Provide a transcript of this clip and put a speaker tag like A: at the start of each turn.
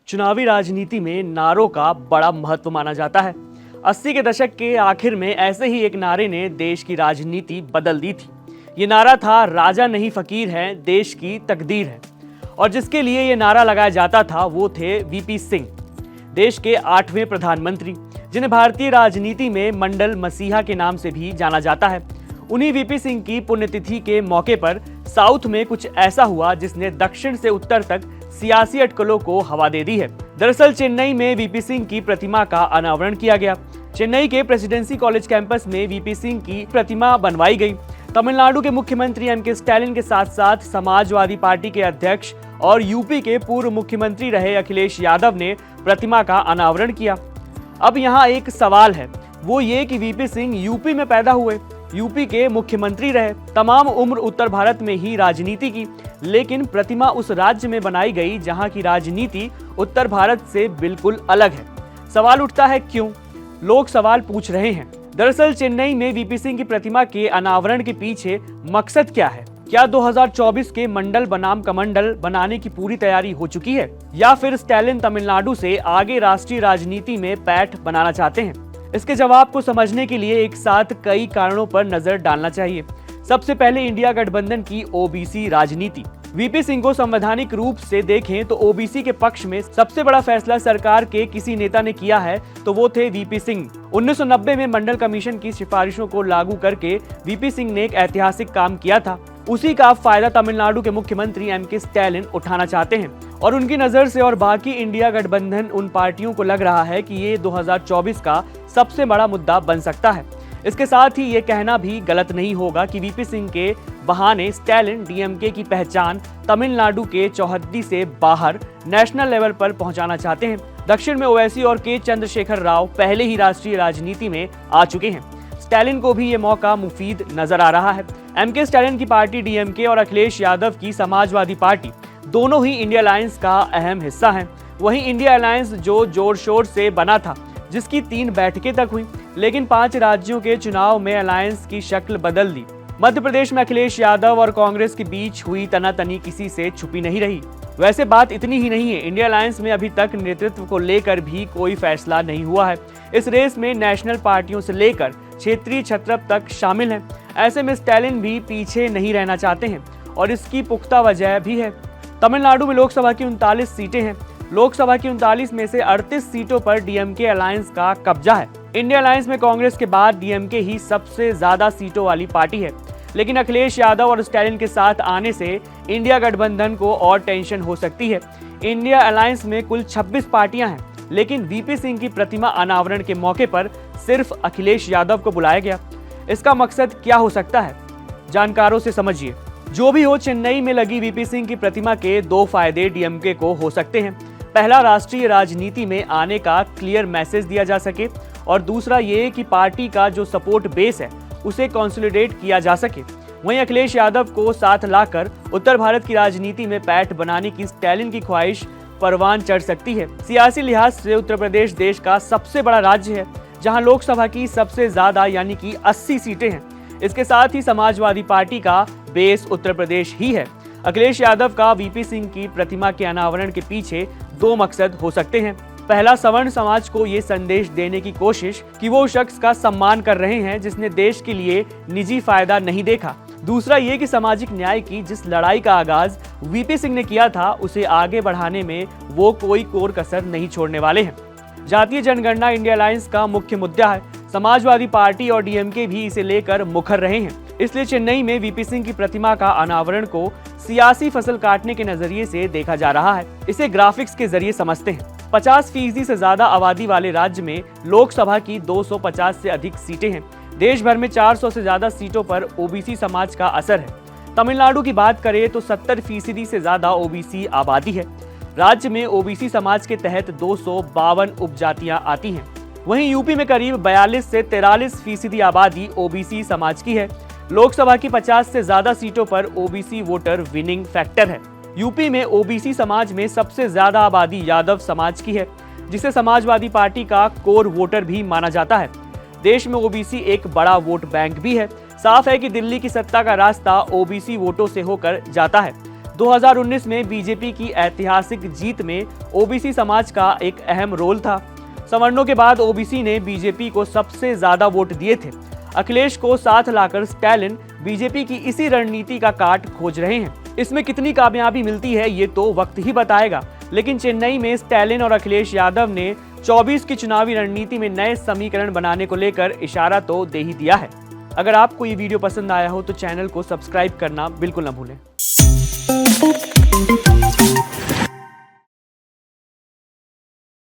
A: चुनावी राजनीति में नारों का बड़ा महत्व माना जाता है। 80 के दशक के आखिर में ऐसे ही एक नारे ने देश की राजनीति बदल दी थी। ये नारा था, राजा नहीं फकीर है, देश की तकदीर है। और जिसके लिए ये नारा लगाया जाता था वो थे वीपी सिंह, देश के 8वें प्रधानमंत्री, जिन्हें भारतीय राजनीति में मंडल मसीहा के नाम से भी जाना जाता है। उन्हीं वीपी सिंह की पुण्यतिथि के मौके पर साउथ में कुछ ऐसा हुआ जिसने दक्षिण से उत्तर तक सियासी अटकलों को हवा दे दी है। दरअसल चेन्नई में वीपी सिंह की प्रतिमा का अनावरण किया गया। चेन्नई के प्रेसिडेंसी कॉलेज कैंपस में वीपी सिंह की प्रतिमा बनवाई गई। तमिलनाडु के मुख्यमंत्री एमके स्टैलिन के साथ साथ समाजवादी पार्टी के अध्यक्ष और यूपी के पूर्व मुख्यमंत्री रहे अखिलेश यादव ने प्रतिमा का अनावरण किया। अब यहाँ एक सवाल है, वो ये कि वीपी सिंह यूपी में पैदा हुए, यूपी के मुख्यमंत्री रहे, तमाम उम्र उत्तर भारत में ही राजनीति की, लेकिन प्रतिमा उस राज्य में बनाई गई जहां की राजनीति उत्तर भारत से बिल्कुल अलग है। सवाल उठता है क्यों? लोग सवाल पूछ रहे हैं। दरअसल चेन्नई में वीपी सिंह की प्रतिमा के अनावरण के पीछे मकसद क्या है? क्या 2024 के मंडल बनाम कमंडल बनाने की पूरी तैयारी हो चुकी है, या फिर स्टैलिन तमिलनाडु से आगे राष्ट्रीय राजनीति में पैठ बनाना चाहते हैं? इसके जवाब को समझने के लिए एक साथ कई कारणों पर नजर डालना चाहिए। सबसे पहले इंडिया गठबंधन की ओबीसी राजनीति। वीपी सिंह को संवैधानिक रूप से देखें तो ओबीसी के पक्ष में सबसे बड़ा फैसला सरकार के किसी नेता ने किया है तो वो थे वीपी सिंह। 1990 में मंडल कमीशन की सिफारिशों को लागू करके वीपी सिंह ने एक ऐतिहासिक काम किया था। उसी का फायदा तमिलनाडु के मुख्यमंत्री एमके स्टैलिन उठाना चाहते हैं और उनकी नजर से और बाकी इंडिया गठबंधन उन पार्टियों को लग रहा है कि ये 2024 का सबसे बड़ा मुद्दा बन सकता है। इसके साथ ही ये कहना भी गलत नहीं होगा कि वीपी सिंह के बहाने स्टैलिन डीएमके की पहचान तमिलनाडु के चौहद्दी से बाहर नेशनल लेवल पर पहुंचाना चाहते हैं। दक्षिण में ओवैसी और के चंद्रशेखर राव पहले ही राष्ट्रीय राजनीति में आ चुके हैं। स्टैलिन को भी ये मौका मुफीद नजर आ रहा है। एमके स्टैलिन की पार्टी डीएमके और अखिलेश यादव की समाजवादी पार्टी दोनों ही इंडिया अलायंस का अहम हिस्सा हैं। वहीं इंडिया अलायंस जो जोर शोर से बना था, जिसकी 3 बैठकें तक हुई, लेकिन 5 राज्यों के चुनाव में अलायंस की शक्ल बदल दी। मध्य प्रदेश में अखिलेश यादव और कांग्रेस के बीच हुई तनातनी किसी से छुपी नहीं रही। वैसे बात इतनी ही नहीं है, इंडिया अलायंस में अभी तक नेतृत्व को लेकर भी कोई फैसला नहीं हुआ है। इस रेस में नेशनल पार्टियों से लेकर क्षेत्रीय छत्रप तक शामिल हैं। ऐसे में स्टैलिन भी पीछे नहीं रहना चाहते हैं और इसकी पुख्ता वजह भी है। तमिलनाडु में लोकसभा की 39 सीटें हैं। लोकसभा की 39 में से 38 सीटों पर डीएमके अलायंस का कब्जा है। इंडिया अलायंस में कांग्रेस के बाद डीएमके ही सबसे ज्यादा सीटों वाली पार्टी है, लेकिन अखिलेश यादव और स्टैलिन के साथ आने से इंडिया गठबंधन को और टेंशन हो सकती है। इंडिया अलायंस में कुल 26 पार्टियां हैं, लेकिन वीपी सिंह की प्रतिमा अनावरण के मौके पर सिर्फ अखिलेश यादव को बुलाया गया। इसका मकसद क्या हो सकता है? जानकारों से समझिए। जो भी हो, चेन्नई में लगी वीपी सिंह की प्रतिमा के 2 फायदे डीएमके को हो सकते हैं। पहला, राष्ट्रीय राजनीति में आने का क्लियर मैसेज दिया जा सके, और दूसरा ये कि पार्टी का जो सपोर्ट बेस है उसे कंसोलिडेट किया जा सके। वहीं अखिलेश यादव को साथ लाकर उत्तर भारत की राजनीति में पैठ बनाने की स्टैलिन की ख्वाहिश परवान चढ़ सकती है। सियासी लिहाज से उत्तर प्रदेश देश का सबसे बड़ा राज्य है, जहां लोकसभा की सबसे ज्यादा यानी कि 80 सीटें हैं। इसके साथ ही समाजवादी पार्टी का बेस उत्तर प्रदेश ही है। अखिलेश यादव का वीपी सिंह की प्रतिमा के अनावरण के पीछे 2 मकसद हो सकते हैं। पहला, सवर्ण समाज को ये संदेश देने की कोशिश कि वो शख्स का सम्मान कर रहे हैं जिसने देश के लिए निजी फायदा नहीं देखा। दूसरा ये कि सामाजिक न्याय की जिस लड़ाई का आगाज वीपी सिंह ने किया था, उसे आगे बढ़ाने में वो कोई कोर कसर नहीं छोड़ने वाले हैं। जातीय जनगणना इंडिया अलायंस का मुख्य मुद्दा है। समाजवादी पार्टी और डीएमके भी इसे लेकर मुखर रहे हैं। इसलिए चेन्नई में वीपी सिंह की प्रतिमा का अनावरण को सियासी फसल काटने के नजरिए से देखा जा रहा है। इसे ग्राफिक्स के जरिए समझते हैं। 50% से ज्यादा आबादी वाले राज्य में लोकसभा की 250 से अधिक सीटें हैं। देश भर में 400 से ज्यादा सीटों पर ओबीसी समाज का असर है। तमिलनाडु की बात करें तो 70% से ज्यादा ओबीसी आबादी है। राज्य में ओबीसी समाज के तहत 252 उपजातियां आती हैं। वहीं यूपी में करीब 42 से 43% आबादी ओबीसी समाज की है। लोकसभा की 50 से ज्यादा सीटों पर ओबीसी वोटर विनिंग फैक्टर है। यूपी में ओबीसी समाज में सबसे ज्यादा आबादी यादव समाज की है, जिसे समाजवादी पार्टी का कोर वोटर भी माना जाता है। देश में ओबीसी एक बड़ा वोट बैंक भी है। साफ है कि दिल्ली की सत्ता का रास्ता ओबीसी वोटों से होकर जाता है। 2019 में बीजेपी की ऐतिहासिक जीत में ओबीसी समाज का एक अहम रोल था। सवर्णों के बाद ओबीसी ने बीजेपी को सबसे ज्यादा वोट दिए थे। अखिलेश को साथ लाकर स्टैलिन बीजेपी की इसी रणनीति का काट खोज रहे हैं। इसमें कितनी कामयाबी मिलती है ये तो वक्त ही बताएगा, लेकिन चेन्नई में स्टैलिन और अखिलेश यादव ने 24 की चुनावी रणनीति में नए समीकरण बनाने को लेकर इशारा तो दे ही दिया है। अगर आपको ये वीडियो पसंद आया हो तो चैनल को सब्सक्राइब करना बिल्कुल न भूलें।